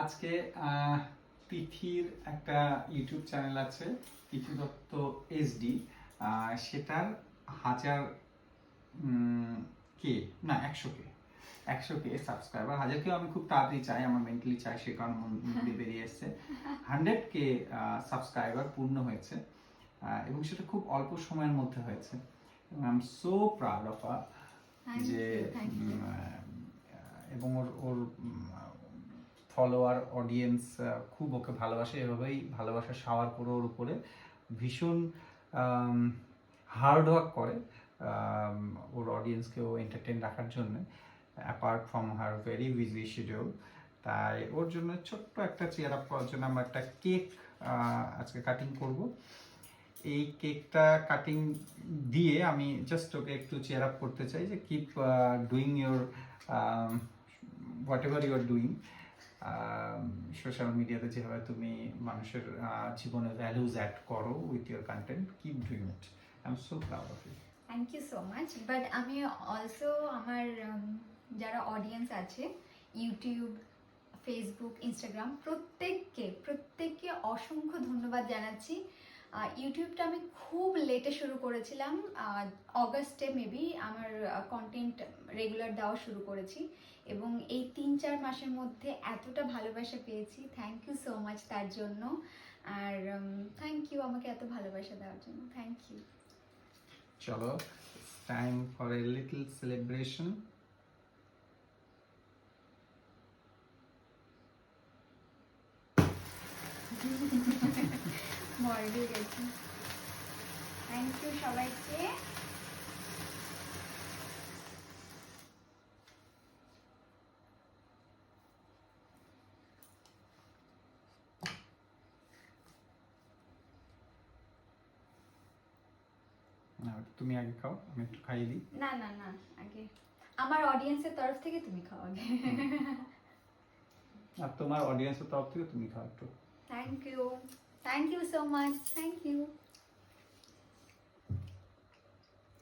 আজকে তিথির একটা ইউটিউব চ্যানেল আছে, তিথি দত্ত SD। সেটার 1000 কে না 100 কে সাবস্ক্রাইবার। 1000 কেও আমি খুব তাড়াতাড়ি চাই, আমার মেন্টালি চাই, সে কারণে মন দিয়ে বেরিয়ে এসছে। 100 কে সাবস্ক্রাইবার পূর্ণ হয়েছে এবং সেটা খুব অল্প সময়ের মধ্যে হয়েছে। I am so proud of her যে এবং ওর ফলোয়ার অডিয়েন্স খুব ওকে ভালোবাসে, এভাবেই ভালোবাসা শাওয়ার করে ওর উপরে ভীষণ হার্ড ওয়ার্ক করে ওর অডিয়েন্সকেও এন্টারটেইন রাখার জন্য, apart from her very busy schedule. তাই ওর জন্য ছোট্ট একটা চেয়ার আপ করার জন্য আমরা একটা কেক আজকে কাটিং করব। এই কেকটা কাটিং দিয়ে আমি জাস্ট ওকে একটু চেয়ার আপ করতে চাই যে keep doing your whatever you are doing. Social মিডিয়াতে যেভাবে তুমি মানুষের জীবনে ভ্যালুজ অ্যাড করো with your content, keep doing it. I am so proud of you. Thank you so much. But আমি অলসো আমার যারা অডিয়েন্স আছে ইউটিউব, ফেসবুক, ইনস্টাগ্রাম, প্রত্যেককে অসংখ্য ধন্যবাদ জানাচ্ছি। ইউটিউবটা আমি খুব লেটে শুরু করেছিলাম, অগাস্টে মেবি আমার কন্টেন্ট রেগুলার দেওয়া শুরু করেছি এবং এই 3-4 মাসের মধ্যে এতটা ভালোবাসা পেয়েছি। থ্যাংক ইউ সো মাচ তার জন্য। আর থ্যাংক ইউ আমাকে এত ভালোবাসা দেওয়ার জন্য। Thank you. চলো, time for a little celebration. মরে গেছি। থ্যাংক ইউ সবাইকে। তুমি আগে খাও, আমি একটু খাইয়ে দিই। না না না, আগে আমার অডিয়েন্সের তরফ থেকে তুমি খাও আগে। আর তোমার অডিয়েন্সের তরফ থেকে তুমি খাও একটু। Thank you so much. Thank you.